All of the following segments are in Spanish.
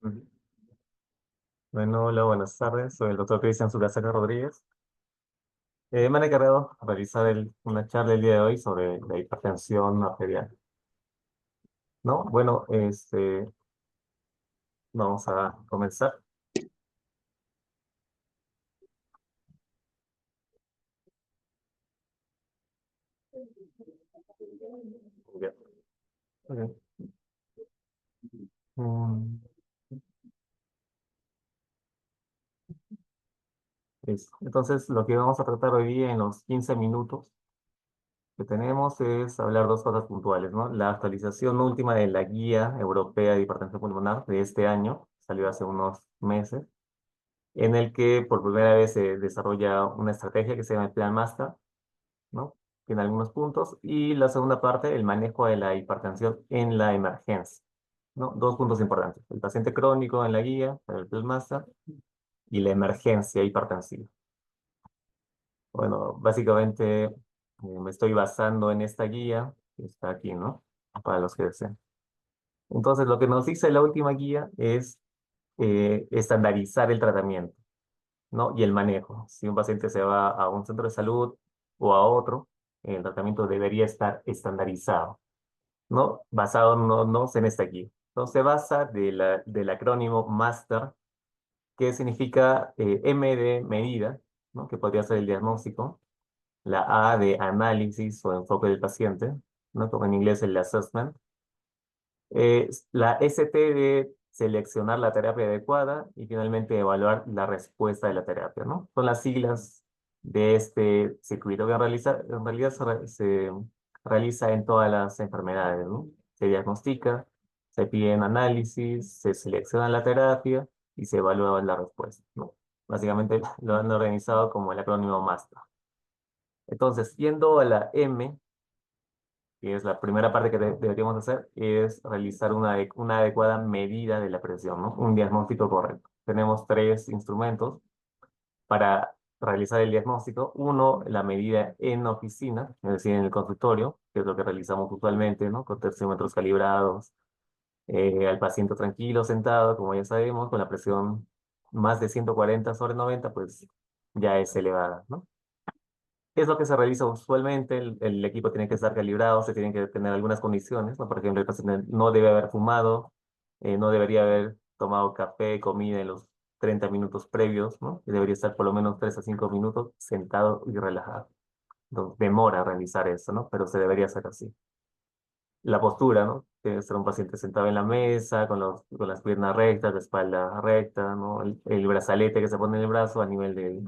Ujú. Bueno, hola, buenas tardes. Soy el doctor Cristian Sucasaca Rodríguez. Me han encargado de realizar una charla el día de hoy sobre la hipertensión arterial, ¿no? Bueno, vamos a comenzar. Bien. Ok. Mm, Listo. Entonces, lo que vamos a tratar hoy día en los 15 minutos que tenemos es hablar dos cosas puntuales, ¿no? La actualización última de la Guía Europea de Hipertensión Pulmonar de este año, salió hace unos meses, en el que por primera vez se desarrolla una estrategia que se llama el Plan Master, ¿no? Tiene algunos puntos. Y la segunda parte, el manejo de la hipertensión en la emergencia, ¿no? Dos puntos importantes. El paciente crónico en la guía, el Plus Master, y la emergencia hipertensiva. Bueno, básicamente me estoy basando en esta guía que está aquí, ¿no? Para los que deseen. Entonces, lo que nos dice la última guía es estandarizar el tratamiento, ¿no? Y el manejo. Si un paciente se va a un centro de salud o a otro, el tratamiento debería estar estandarizado, ¿no? Basado no en esta guía. Entonces se basa del acrónimo MASTER, que significa M de medida, ¿no? Que podría ser el diagnóstico, la A de análisis o enfoque del paciente, ¿no? Como en inglés el assessment, la ST de seleccionar la terapia adecuada y finalmente evaluar la respuesta de la terapia, ¿no? Son las siglas de este circuito que en realidad se realiza en todas las enfermedades, ¿no? Se diagnostica, se piden análisis, se selecciona la terapia y se evalúa la respuesta, ¿no? Básicamente lo han organizado como el acrónimo MASTER. Entonces, yendo a la M, que es la primera parte que deberíamos hacer, es realizar una adecuada medida de la presión, ¿no? Un diagnóstico correcto. Tenemos tres instrumentos para realizar el diagnóstico. Uno, la medida en oficina, es decir, en el consultorio, que es lo que realizamos usualmente, ¿no? Con terciómetros calibrados, al paciente tranquilo, sentado, como ya sabemos, con la presión más de 140/90, pues ya es elevada, ¿no? ¿Qué es lo que se realiza usualmente? El equipo tiene que estar calibrado, se tienen que tener algunas condiciones, ¿no? Por ejemplo, el paciente no debe haber fumado, no debería haber tomado café, comida en los 30 minutos previos, ¿no? Y debería estar por lo menos 3 a 5 minutos sentado y relajado. Entonces, demora realizar eso, ¿no? Pero se debería hacer así. La postura, ¿no? Debe ser un paciente sentado en la mesa, con las piernas rectas, la espalda recta, ¿no? El brazalete que se pone en el brazo a nivel del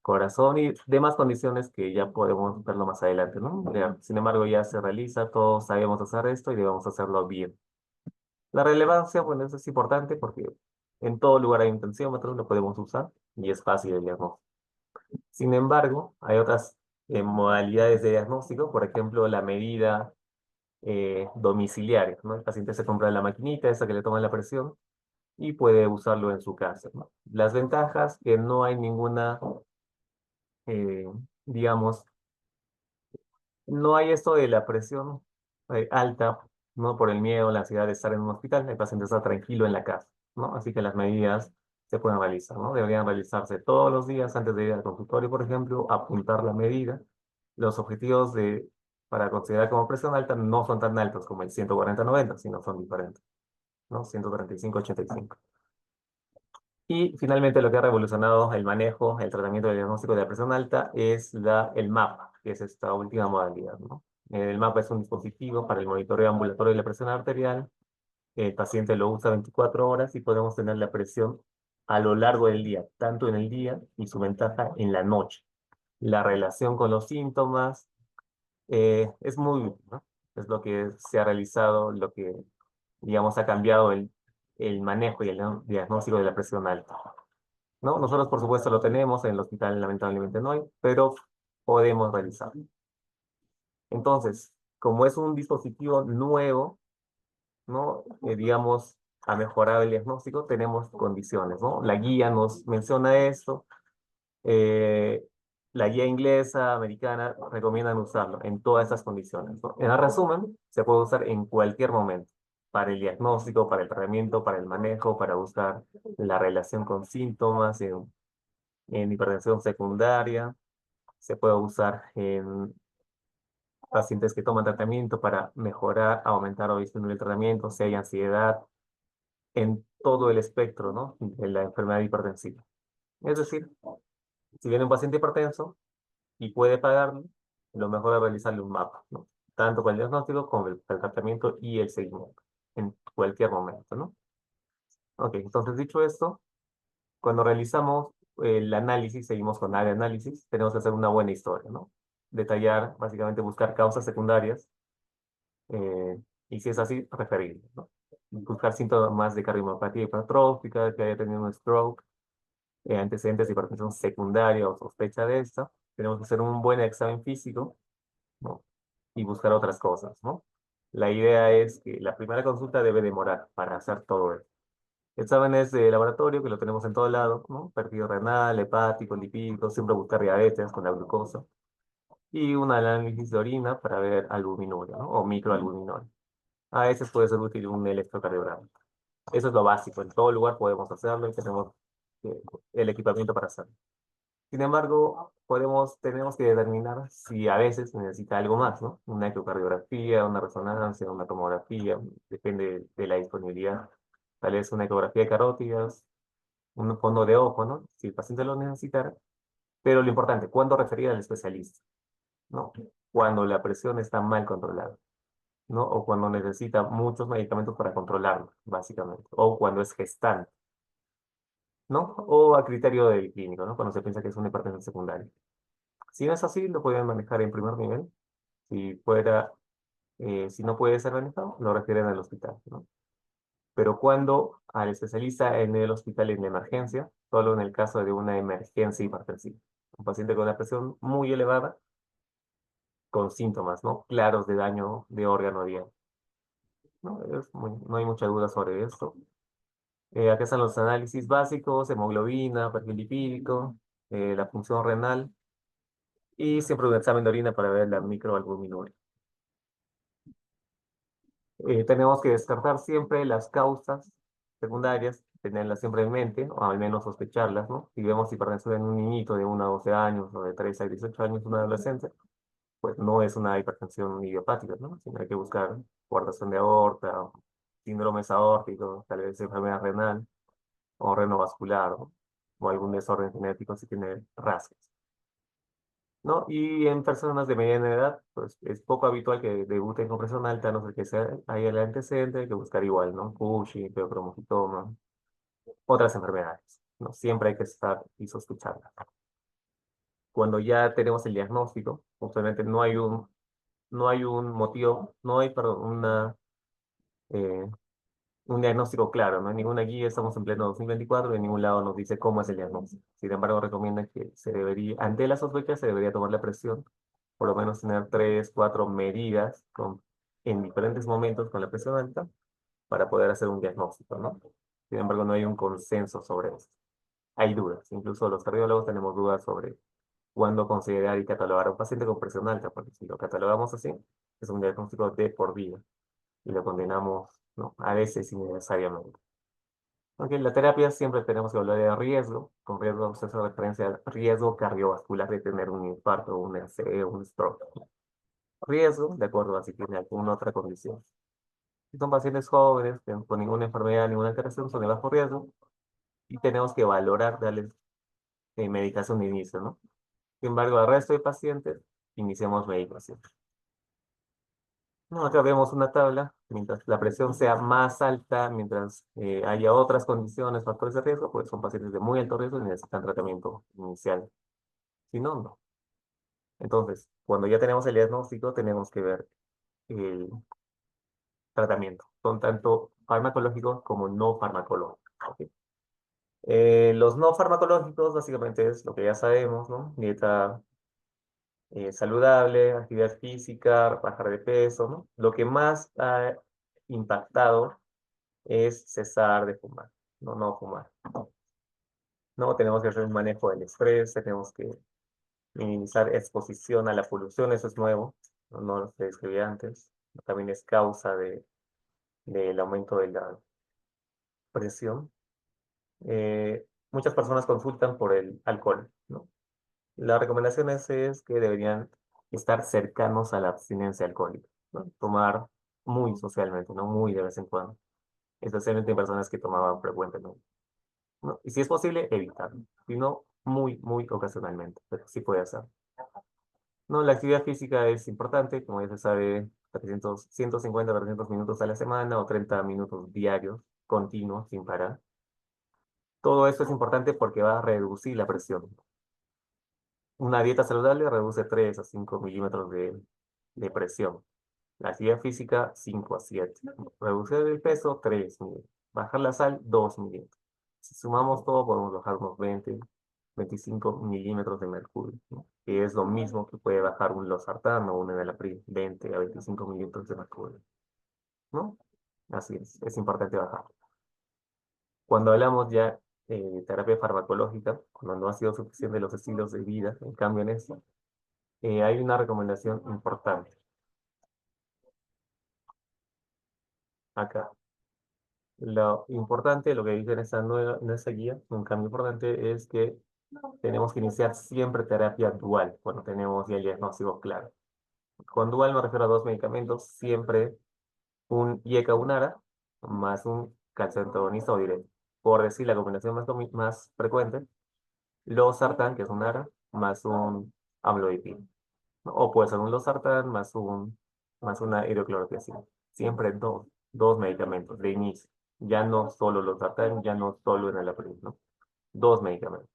corazón y demás condiciones que ya podemos verlo más adelante, ¿no? Ya, sin embargo, ya se realiza, todos sabemos hacer esto y debemos hacerlo bien. La relevancia, bueno, eso es importante porque en todo lugar hay un tensiómetro, lo podemos usar y es fácil de diagnóstico. Sin embargo, hay otras modalidades de diagnóstico, por ejemplo, la medida domiciliaria, ¿no? El paciente se compra la maquinita, esa que le toma la presión, y puede usarlo en su casa, ¿no? Las ventajas, que no hay ninguna, eh, digamos, no hay esto de la presión alta, ¿no? Por el miedo, la ansiedad de estar en un hospital, el paciente está tranquilo en la casa, ¿no? Así que las medidas se pueden realizar, ¿no? Deberían realizarse todos los días antes de ir al consultorio, por ejemplo, apuntar la medida. Los objetivos para considerar como presión alta no son tan altos como el 140/90, sino son diferentes, ¿no? 145/85. Y finalmente lo que ha revolucionado el manejo, el tratamiento del diagnóstico de la presión alta es el MAPA, que es esta última modalidad, ¿no? El MAPA es un dispositivo para el monitoreo ambulatorio de la presión arterial. El paciente lo usa 24 horas y podemos tener la presión a lo largo del día, tanto en el día y su ventaja en la noche. La relación con los síntomas es muy útil, ¿no? Es lo que se ha realizado, lo que, digamos, ha cambiado el manejo y el diagnóstico de la presión alta, ¿no? Nosotros, por supuesto, lo tenemos, en el hospital lamentablemente no hay, pero podemos realizarlo. Entonces, como es un dispositivo nuevo, ¿no? Digamos, ha mejorado el diagnóstico, tenemos condiciones, ¿no? La guía nos menciona esto, eh, la guía inglesa, americana, recomiendan usarlo en todas estas condiciones, ¿no? En resumen, se puede usar en cualquier momento. para el diagnóstico, para el tratamiento, para el manejo, para buscar la relación con síntomas en hipertensión secundaria. Se puede usar en pacientes que toman tratamiento para mejorar, aumentar o disminuir el tratamiento, si hay ansiedad, en todo el espectro, ¿no? De la enfermedad hipertensiva. Es decir, si viene un paciente hipertenso y puede pagarlo, lo mejor es realizarle un mapa, ¿no? Tanto para el diagnóstico como el tratamiento y el seguimiento, en cualquier momento, ¿no? Ok, entonces dicho esto, cuando realizamos el análisis, seguimos con área de análisis, tenemos que hacer una buena historia, ¿no? Detallar, básicamente buscar causas secundarias, y si es así, referirlo, ¿no? Buscar síntomas de cardiomopatía hipertrófica, que haya tenido un stroke, antecedentes de hipertensión secundaria o sospecha de esta. Tenemos que hacer un buen examen físico, ¿no? Y buscar otras cosas, ¿no? La idea es que la primera consulta debe demorar para hacer todo esto. Exámenes de laboratorio, que lo tenemos en todo lado, ¿no? Perfil renal, hepático, lipídico, siempre buscar diabetes con la glucosa. Y un análisis de orina para ver albuminuria, ¿no? O microalbuminuria. A veces puede ser útil un electrocardiograma. Eso es lo básico. En todo lugar podemos hacerlo y tenemos eh, el equipamiento para hacerlo. Sin embargo, tenemos que determinar si a veces se necesita algo más, ¿no? Una ecocardiografía, una resonancia, una tomografía, depende de la disponibilidad. Tal vez una ecografía de carótidas, un fondo de ojo, ¿no? Si el paciente lo necesitara. Pero lo importante, ¿cuándo referir al especialista? ¿No? Cuando la presión está mal controlada, ¿no? O cuando necesita muchos medicamentos para controlarlo, básicamente. O cuando es gestante, ¿no? O a criterio del clínico, ¿no? Cuando se piensa que es una hipertensión secundaria. Si no es así, lo pueden manejar en primer nivel. Si fuera, si no puede ser manejado, lo refieren al hospital, ¿no? Pero cuando al especialista en el hospital en emergencia, solo en el caso de una emergencia hipertensiva. Un paciente con una presión muy elevada, con síntomas, ¿no? Claros de daño de órgano diario, ¿no? No hay mucha duda sobre esto. Acá están los análisis básicos, hemoglobina, perfil lipídico, la función renal y siempre un examen de orina para ver la microalbuminuria. Tenemos que descartar siempre las causas secundarias, tenerlas siempre en mente, o al menos sospecharlas, ¿no? Si vemos hipertensión en un niñito de 1 a 12 años, o de 3 a 18 años, un adolescente, pues no es una hipertensión idiopática, ¿no? Sino hay que buscar coartación de aorta, síndromes aórticos, tal vez enfermedad renal, o renovascular, ¿no? O algún desorden genético si tiene rasgos, ¿no? Y en personas de mediana edad, pues es poco habitual que debuten con presión alta, a no ser que sea, hay el antecedente, hay que buscar igual, ¿no? Cushing, feocromocitoma, otras enfermedades, ¿no? Siempre hay que estar y sospecharlas. Cuando ya tenemos el diagnóstico, usualmente no hay un motivo, no hay, perdón, eh, un diagnóstico claro, ¿no? En ninguna guía, estamos en pleno 2024, en ningún lado nos dice cómo es el diagnóstico. Sin embargo, recomienda que se debería, ante la sospecha, se debería tomar la presión, por lo menos tener 3, 4 medidas en diferentes momentos con la presión alta para poder hacer un diagnóstico, ¿no? Sin embargo, no hay un consenso sobre eso. Hay dudas, incluso los cardiólogos tenemos dudas sobre cuándo considerar y catalogar a un paciente con presión alta, porque si lo catalogamos así, es un diagnóstico de por vida y lo condenamos, ¿no? A veces innecesariamente. Aunque en la terapia siempre tenemos que hablar de riesgo, con riesgo se hace referencia al riesgo cardiovascular de tener un infarto, un ACE, un stroke. Riesgo, de acuerdo a si tiene alguna otra condición. Si son pacientes jóvenes, con ninguna enfermedad, ninguna alteración, son de bajo riesgo, y tenemos que valorar, darles medicación de inicio, ¿no? Sin embargo, al resto de pacientes, iniciamos medicación. No, acá vemos una tabla, mientras la presión sea más alta, mientras haya otras condiciones, factores de riesgo, pues son pacientes de muy alto riesgo y necesitan tratamiento inicial. Si no, no. Entonces, cuando ya tenemos el diagnóstico, tenemos que ver el tratamiento. Son tanto farmacológicos como no farmacológicos. ¿Ok? Los no farmacológicos básicamente es lo que ya sabemos, ¿no? Dieta saludable, actividad física, bajar de peso, ¿no? Lo que más ha impactado es cesar de fumar, no fumar. No, tenemos que hacer un manejo del estrés, tenemos que minimizar exposición a la polución, eso es nuevo, no lo describí antes. También es causa del aumento de la presión, muchas personas consultan por el alcohol, ¿no? La recomendación es que deberían estar cercanos a la abstinencia alcohólica, ¿no? Tomar muy socialmente, no muy de vez en cuando, especialmente en personas que tomaban frecuentemente, ¿no? Y si es posible, evitarlo, si no, muy, muy ocasionalmente, pero sí puede hacer. No, la actividad física es importante, como ya se sabe, 150 a 300 minutos a la semana o 30 minutos diarios, continuos, sin parar. Todo esto es importante porque va a reducir la presión. Una dieta saludable reduce 3 a 5 milímetros de presión. La actividad física, 5 a 7. Reducir el peso, 3 milímetros. Bajar la sal, 2 milímetros. Si sumamos todo, podemos bajar unos 20, 25 milímetros de mercurio, ¿no? Que es lo mismo que puede bajar un losartán o un enalapril, 20 a 25 milímetros de mercurio, ¿no? Así es importante bajar. Cuando hablamos ya de terapia farmacológica, cuando no ha sido suficiente los estilos de vida, en cambio en eso, hay una recomendación importante acá. Lo importante, lo que dice en esta guía, un cambio importante es que tenemos que iniciar siempre terapia dual cuando tenemos ya el diagnóstico claro. Con dual me refiero a dos medicamentos, siempre un IECA UNARA más un calcio antagonista o directo. Por decir la combinación más frecuente, losartán, que es un ARA, más un amlodipino. O puede ser un losartán más una hidroclorotiazida. Siempre dos medicamentos de inicio. Ya no solo losartán, ya no solo enalapril, ¿no? Dos medicamentos.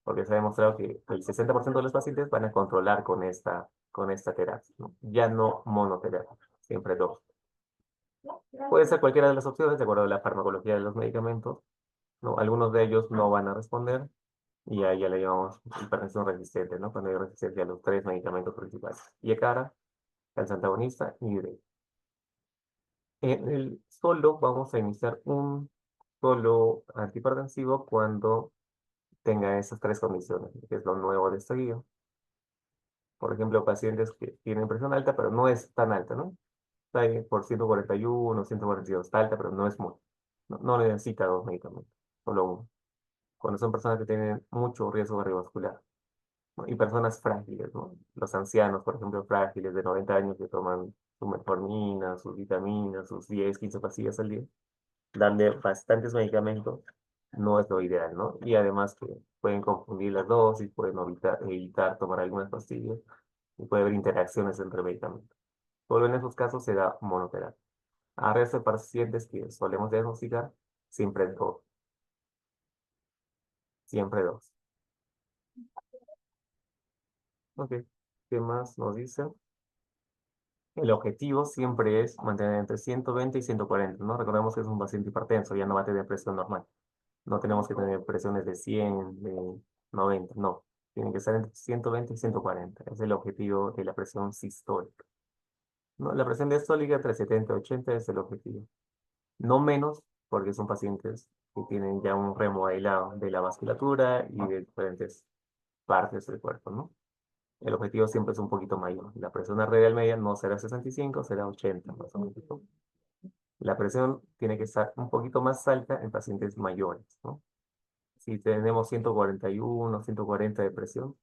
Porque se ha demostrado que el 60% de los pacientes van a controlar con esta terapia, ¿no? Ya no monoterapia, siempre dos. Puede ser cualquiera de las opciones, de acuerdo a la farmacología de los medicamentos, ¿no? Algunos de ellos no van a responder y ahí ya le llamamos hipertensión resistente, ¿no? Cuando hay resistencia a los tres medicamentos principales. Yecara, calcio antagonista y DRE. En el solo vamos a iniciar un solo antihipertensivo cuando tenga esas tres condiciones, que es lo nuevo de este guía. Por ejemplo, pacientes que tienen presión alta, pero no es tan alta, ¿no? Está ahí por 141, 142, está alta, pero no es mucho. No necesita dos medicamentos, solo uno. Cuando son personas que tienen mucho riesgo cardiovascular, ¿no? Y personas frágiles, ¿no? Los ancianos, por ejemplo, frágiles de 90 años que toman su metformina, sus vitaminas, sus 10, 15 pastillas al día, darle bastantes medicamentos no es lo ideal, ¿no? Y además que pueden confundir las dosis, pueden evitar tomar algunas pastillas y puede haber interacciones entre medicamentos. Solo en esos casos se da monoterapia. A resto de pacientes que solemos diagnosticar, siempre dos, siempre dos. Ok, ¿qué más nos dicen? El objetivo siempre es mantener entre 120 y 140, ¿no? Recordemos que es un paciente hipertenso, ya no va a tener presión normal. No tenemos que tener presiones de 100, de 90, no. Tienen que estar entre 120 y 140. Es el objetivo de la presión sistólica, ¿no? La presión diastólica entre 70 y 80 es el objetivo. No menos, porque son pacientes que tienen ya un remodelado de la vasculatura y de diferentes partes del cuerpo, ¿no? El objetivo siempre es un poquito mayor. La presión arterial media no será 65, será 80 más o menos, ¿no? La presión tiene que estar un poquito más alta en pacientes mayores, ¿no? Si tenemos 141, 140 de presión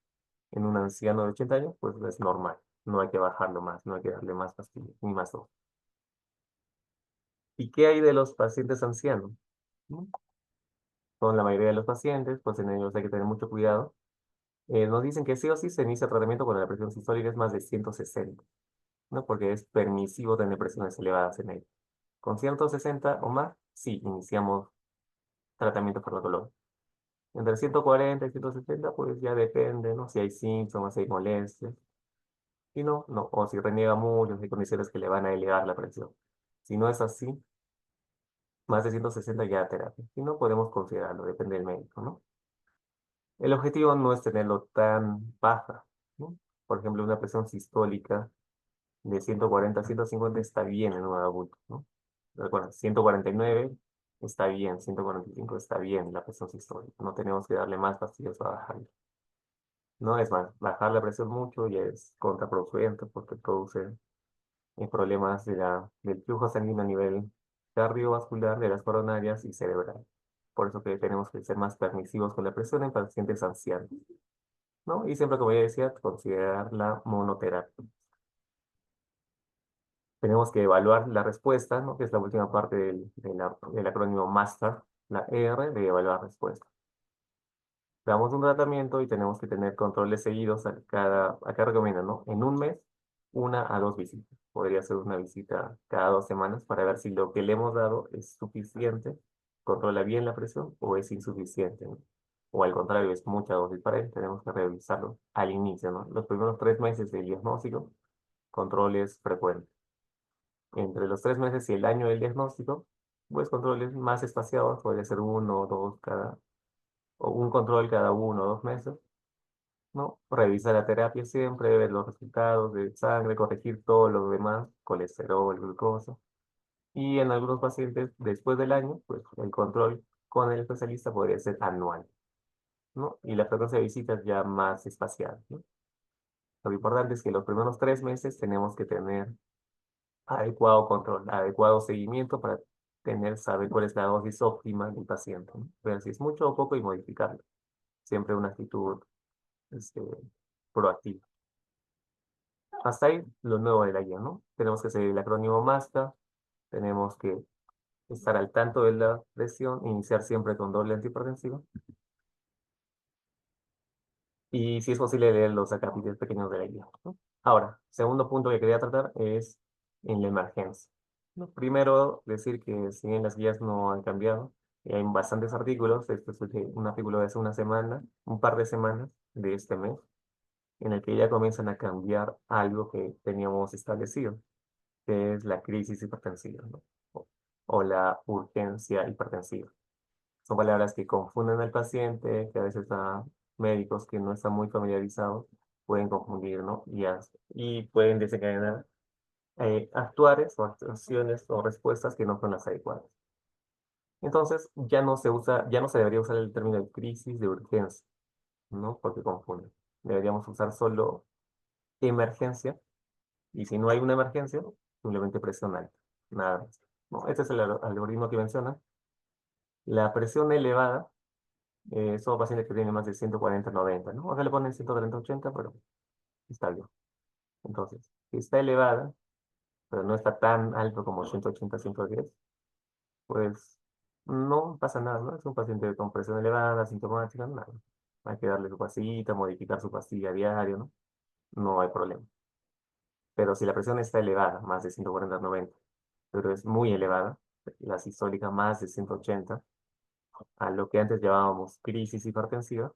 en un anciano de 80 años, pues es normal. No hay que bajarlo más, no hay que darle más pastillas, ni más dosis. ¿Y qué hay de los pacientes ancianos? ¿No? Con la mayoría de los pacientes, pues en ellos hay que tener mucho cuidado. Nos dicen que sí o sí se inicia tratamiento cuando la presión sistólica es más de 160, ¿no? Porque es permisivo tener presiones elevadas en ellos. Con 160 o más, sí, iniciamos tratamiento farmacológico. Entre 140 y 160, pues ya depende, ¿no? Si hay síntomas, si hay molestias. Si no, no. O si reniega mucho, si hay condiciones que le van a elevar la presión. Si no es así, más de 160 ya terapia. Si no, podemos considerarlo, depende del médico, ¿no? El objetivo no es tenerlo tan baja, ¿no? Por ejemplo, una presión sistólica de 140 a 150 está bien en un adulto, ¿no? Recuerda, 149 está bien, 145 está bien la presión sistólica. No tenemos que darle más pastillas para bajarla. No es más, bajar la presión mucho ya es contraproducente porque produce problemas del flujo sanguíneo a nivel cardiovascular de las coronarias y cerebral. Por eso que tenemos que ser más permisivos con la presión en pacientes ancianos, ¿no? Y siempre, como ya decía, considerar la monoterapia. Tenemos que evaluar la respuesta, ¿no? Que es la última parte del acrónimo MASTER, la R de evaluar respuesta. Damos un tratamiento y tenemos que tener controles seguidos acá recomiendan, ¿no? En un mes, 1 a 2 visitas. Podría ser una visita cada 2 semanas para ver si lo que le hemos dado es suficiente, controla bien la presión o es insuficiente, ¿no? O al contrario, es mucha dosis para él, tenemos que revisarlo al inicio, ¿no? Los primeros 3 meses del diagnóstico, controles frecuentes. Entre los 3 meses y el año del diagnóstico, pues controles más espaciados, podría ser uno o dos o un control cada 1 o 2 meses, ¿no? Revisar la terapia siempre, ver los resultados de sangre, corregir todo lo demás, colesterol, glucosa. Y en algunos pacientes, después del año, pues el control con el especialista podría ser anual, ¿no? Y la frecuencia de visitas ya más espaciada, ¿no? Lo importante es que los primeros 3 meses tenemos que tener adecuado control, adecuado seguimiento para saber cuál es la dosis óptima del paciente, ¿no? Ver si es mucho o poco y modificarlo. Siempre una actitud este, proactiva. Hasta ahí lo nuevo de la guía, ¿no? Tenemos que seguir el acrónimo MASTA, tenemos que estar al tanto de la presión, iniciar siempre con doble antihipertensivo y si es posible leer los acápites pequeños de la guía, ¿no? Ahora, segundo punto que quería tratar es en la emergencia, ¿no? Primero, decir que si bien las guías no han cambiado, y hay bastantes artículos, este es un artículo de hace una semana, un par de semanas de este mes, en el que ya comienzan a cambiar algo que teníamos establecido, que es la crisis hipertensiva, ¿no? O la urgencia hipertensiva. Son palabras que confunden al paciente, que a veces a médicos que no están muy familiarizados pueden confundir, ¿no? Y pueden desencadenar actuares o actuaciones o respuestas que no son las adecuadas. Entonces, ya no se debería usar el término de crisis de urgencia, ¿no? Porque confunde. Deberíamos usar solo emergencia, y si no hay una emergencia, simplemente presión alta, nada más. ¿No? Este es el algoritmo que menciona. La presión elevada son pacientes que tienen más de 140/90, ¿no? Acá le ponen 130/80, pero está bien. Entonces, si está elevada, pero no está tan alto como 180/110, pues no pasa nada, ¿no? Es un paciente con presión elevada, sintomática, nada. Hay que darle su pastillita, modificar su pastilla a diario, ¿no? No hay problema. Pero si la presión está elevada, más de 140/90, pero es muy elevada, la sistólica más de 180, a lo que antes llamábamos crisis hipertensiva,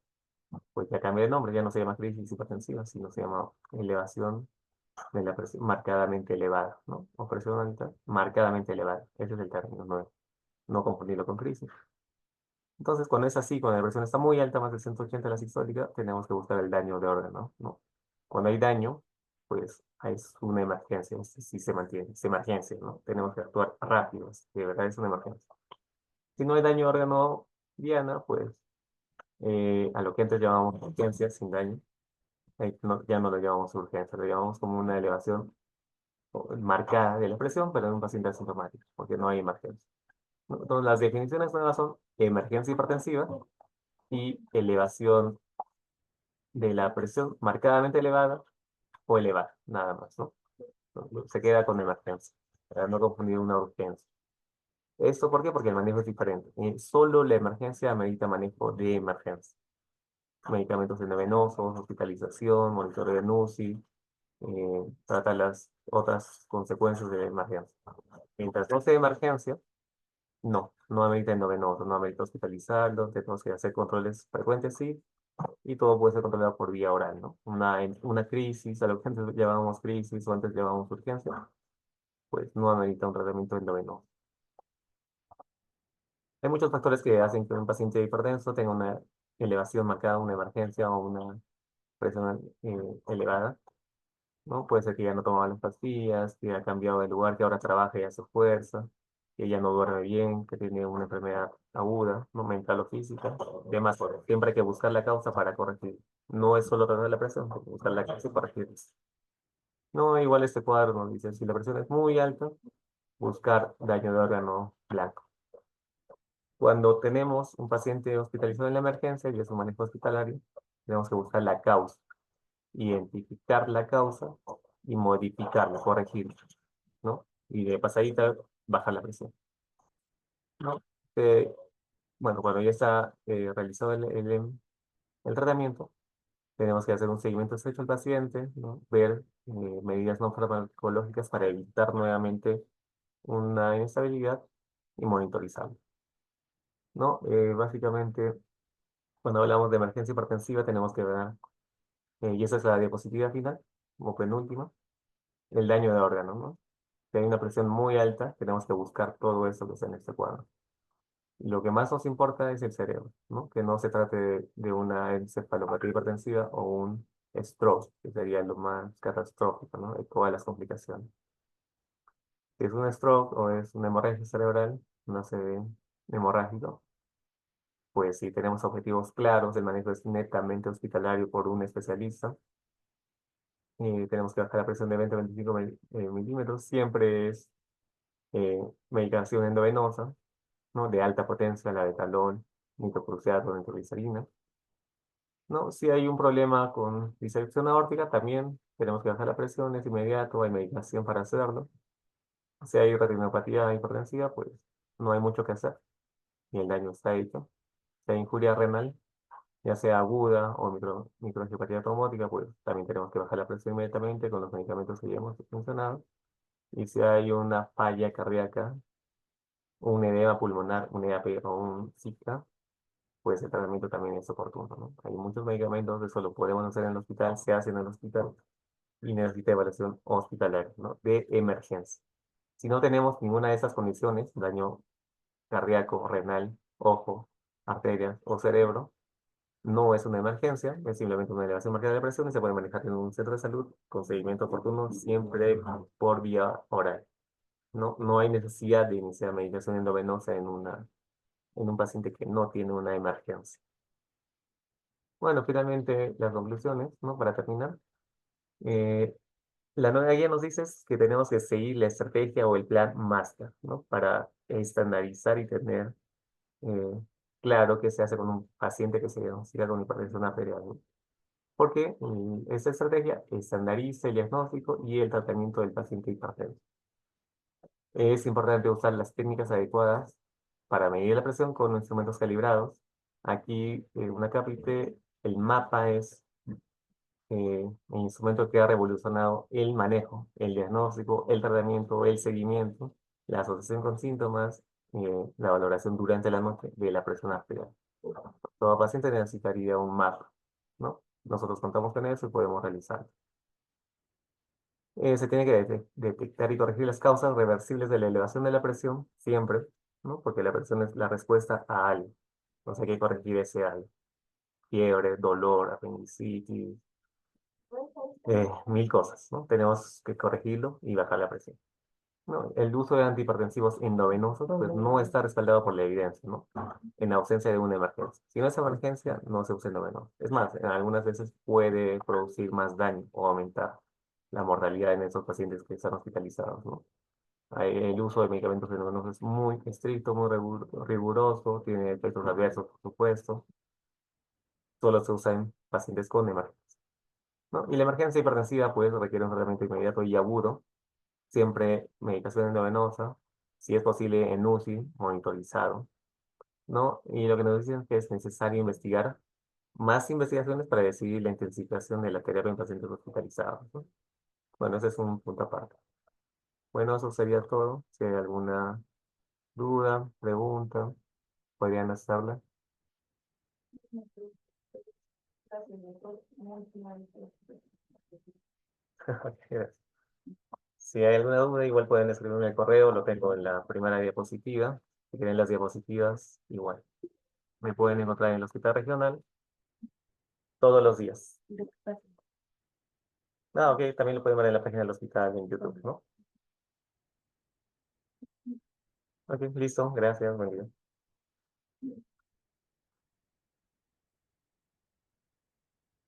pues ya cambia de nombre, ya no se llama crisis hipertensiva, sino se llama elevación de la presión marcadamente elevada, ¿no? O presión alta marcadamente elevada. Ese es el término, no confundirlo con crisis. Entonces, cuando es así, cuando la presión está muy alta, más de 180 la sistólica, tenemos que buscar el daño de órgano, ¿no? Cuando hay daño, pues es una emergencia, si se mantiene, es emergencia, ¿no? Tenemos que actuar rápido, de verdad es una emergencia. Si no hay daño de órgano diana, pues a lo que antes llamábamos urgencia, sin daño, ya no lo llamamos urgencia, lo llamamos como una elevación marcada de la presión, pero en un paciente asintomático, porque no hay emergencia, ¿no? Entonces, las definiciones nuevas son emergencia hipertensiva y elevación de la presión marcadamente elevada o elevada, nada más, ¿no? Se queda con emergencia, para no confundir una urgencia. ¿Esto por qué? Porque el manejo es diferente. Solo la emergencia amerita manejo de emergencia. Medicamentos endovenosos, hospitalización, monitoreo de NUCI, trata las otras consecuencias de la emergencia. Mientras no sea emergencia, no amerita endovenoso, no amerita hospitalizarlo, tenemos que hacer controles frecuentes, sí, y todo puede ser controlado por vía oral, ¿no? Una crisis, a lo que antes llamábamos crisis o antes llamábamos urgencia, pues no amerita un tratamiento endovenoso. Hay muchos factores que hacen que un paciente hipertenso tenga una elevación marcada, una emergencia o una presión elevada, ¿no? Puede ser que ya no tomaba las pastillas, que ha cambiado de lugar, que ahora trabaja y hace fuerza, que ya no duerme bien, que tiene una enfermedad aguda, ¿no? Mental o física, demás. Siempre hay que buscar la causa para corregir. No es solo tratar la presión, hay que buscar la causa y corregir. No, igual este cuadro nos dice, si la presión es muy alta, buscar daño de órgano blanco. Cuando tenemos un paciente hospitalizado en la emergencia y es un manejo hospitalario, tenemos que buscar la causa, identificar la causa y modificarla, corregirla, ¿no? Y de pasadita, bajar la presión, ¿no? Eh, bueno, cuando ya está realizado el tratamiento, tenemos que hacer un seguimiento estrecho al paciente, ¿no? Ver medidas no farmacológicas para evitar nuevamente una inestabilidad y monitorizarlo, ¿no? Básicamente, cuando hablamos de emergencia hipertensiva, tenemos que ver, y esa es la diapositiva final, como penúltima, el daño de órgano, ¿no? Si hay una presión muy alta, tenemos que buscar todo eso que está en este cuadro. Lo que más nos importa es el cerebro, ¿no? Que no se trate de una encefalopatía hipertensiva o un stroke, que sería lo más catastrófico, ¿no? De todas las complicaciones. Si es un stroke o es una hemorragia cerebral, no se ve hemorrágico, pues si tenemos objetivos claros, el manejo es netamente hospitalario por un especialista, tenemos que bajar la presión de 20 a 25 milímetros, siempre es medicación endovenosa, ¿no? De alta potencia, la de talón, nitocruciato, nitroglicerina. ¿No? Si hay un problema con disección aórtica, también tenemos que bajar la presión, es inmediato, hay medicación para hacerlo. Si hay retinopatía hipertensiva, pues no hay mucho que hacer y el daño está hecho. Si hay injuria renal, ya sea aguda o microangiopatía traumática, pues también tenemos que bajar la presión inmediatamente con los medicamentos que ya hemos mencionado. Y si hay una falla cardíaca, un edema pulmonar, un EAP o un SICA, pues el tratamiento también es oportuno, ¿no? Hay muchos medicamentos, eso lo podemos hacer en el hospital, se hace en el hospital y necesita evaluación hospitalaria, ¿no? De emergencia. Si no tenemos ninguna de esas condiciones, daño cardíaco, renal, ojo, arterias o cerebro, no es una emergencia, es simplemente una elevación marcada de presión y se puede manejar en un centro de salud con seguimiento oportuno, siempre por vía oral. No, no hay necesidad de iniciar medicación endovenosa en un paciente que no tiene una emergencia. Bueno, finalmente las conclusiones, ¿no? Para terminar. Eh, la nueva guía nos dice que tenemos que seguir la estrategia o el plan máster, ¿no? Para estandarizar y tener claro qué se hace con un paciente que se diagnostica con hipertensión arterial, ¿no? Porque esta estrategia estandariza el diagnóstico y el tratamiento del paciente hipertenso. Es importante usar las técnicas adecuadas para medir la presión con instrumentos calibrados. Aquí, una capite, el mapa es el instrumento que ha revolucionado el manejo, el diagnóstico, el tratamiento, el seguimiento, la asociación con síntomas, la valoración durante la noche de la presión arterial. Todo paciente necesitaría un mapa, ¿no? Nosotros contamos con eso y podemos realizarlo. Se tiene que detectar y corregir las causas reversibles de la elevación de la presión, siempre, ¿no? Porque la presión es la respuesta a algo. Entonces hay que corregir ese algo. Fiebre, dolor, apendicitis, mil cosas, ¿no? Tenemos que corregirlo y bajar la presión. ¿No? El uso de antihipertensivos endovenosos pues, no está respaldado por la evidencia, ¿no? En ausencia de una emergencia. Si no es emergencia, no se usa endovenoso. Es más, en algunas veces puede producir más daño o aumentar la mortalidad en esos pacientes que están hospitalizados, ¿no? El uso de medicamentos endovenosos es muy estricto, muy riguroso, tiene efectos adversos, por supuesto. Solo se usa en pacientes con emergencia, ¿no? Y la emergencia hipertensiva, pues, requiere un tratamiento inmediato y agudo, siempre medicación endovenosa, si es posible en UCI, monitorizado, ¿no? Y lo que nos dicen es que es necesario investigar más investigaciones para decidir la intensificación de la terapia en pacientes hospitalizados, ¿no? Bueno, ese es un punto aparte. Bueno, eso sería todo. Si hay alguna duda, pregunta, podrían hacerla. Si hay alguna duda, igual pueden escribirme en el correo, lo tengo en la primera diapositiva. Si quieren las diapositivas, igual. Me pueden encontrar en el hospital regional todos los días. Ah, ok, también lo pueden ver en la página del hospital en YouTube, ¿no? Ok, listo, gracias, buen día.